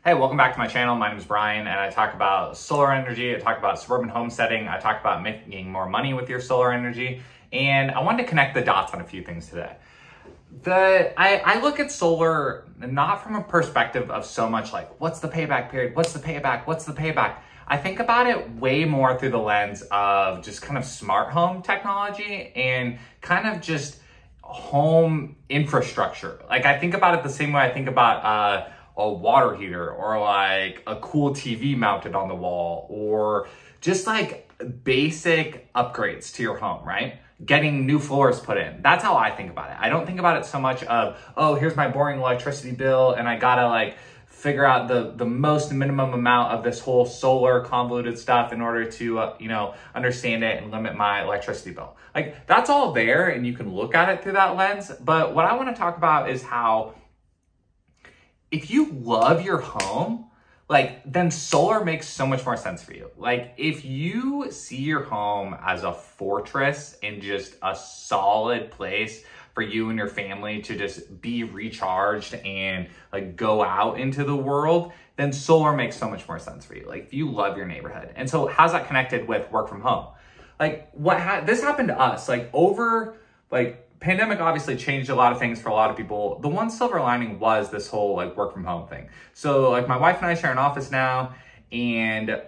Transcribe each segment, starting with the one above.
Hey, welcome back to my channel. My name is Brian and I talk about solar energy. I talk about suburban homesteading. I talk about making more money with your solar energy. And I wanted to connect the dots on a few things today. I look at solar not from a perspective of so much like, what's the payback period? What's the payback? What's the payback? I think about it way more through the lens of just kind of smart home technology and kind of just home infrastructure. Like I think about it the same way I think about a water heater or like a cool TV mounted on the wall or just like basic upgrades to your home, right? Getting new floors put in. That's how I think about it. I don't think about it so much of, oh, here's my boring electricity bill and I gotta like figure out the most minimum amount of this whole solar convoluted stuff in order to, understand it and limit my electricity bill. Like that's all there and you can look at it through that lens. But what I want to talk about is how if you love your home, then solar makes so much more sense for you. Like if you see your home as a fortress and just a solid place for you and your family to just be recharged and like go out into the world, then solar makes so much more sense for you. Like if you love your neighborhood. And so how's that connected with work from home? Like this happened to us, pandemic obviously changed a lot of things for a lot of people. The one silver lining was this whole work from home thing. So my wife and I share an office now and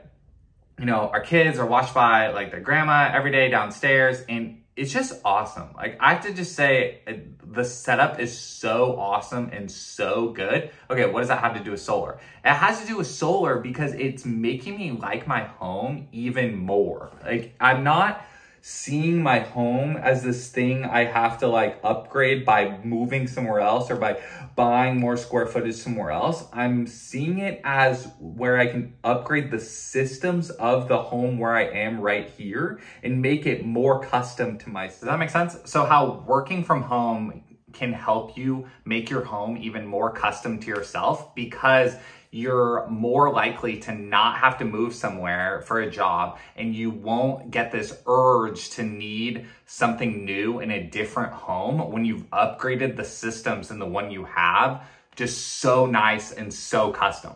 our kids are watched by their grandma every day downstairs and it's just awesome. I have to just say the setup is so awesome and so good. Okay, what does that have to do with solar? It has to do with solar because it's making me like my home even more. I'm not seeing my home as this thing I have to upgrade by moving somewhere else or by buying more square footage somewhere else. I'm seeing it as where I can upgrade the systems of the home where I am right here and make it more custom to my. Does that make sense? So how working from home can help you make your home even more custom to yourself because you're more likely to not have to move somewhere for a job and you won't get this urge to need something new in a different home when you've upgraded the systems in the one you have just so nice and so custom.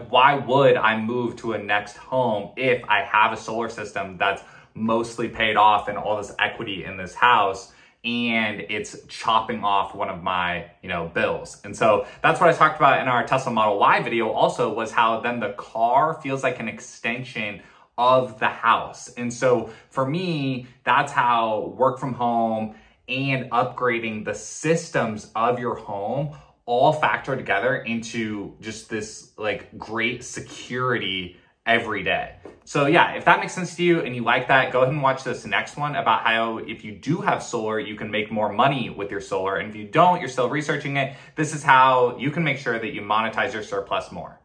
Why would I move to a next home if I have a solar system that's mostly paid off and all this equity in this house and it's chopping off one of my, bills. And so that's what I talked about in our Tesla Model Y video also was how then the car feels like an extension of the house. And so for me, that's how work from home and upgrading the systems of your home all factor together into just this great security every day. So yeah, if that makes sense to you and you like that, go ahead and watch this next one about how if you do have solar, you can make more money with your solar. And if you don't, you're still researching it. This is how you can make sure that you monetize your surplus more.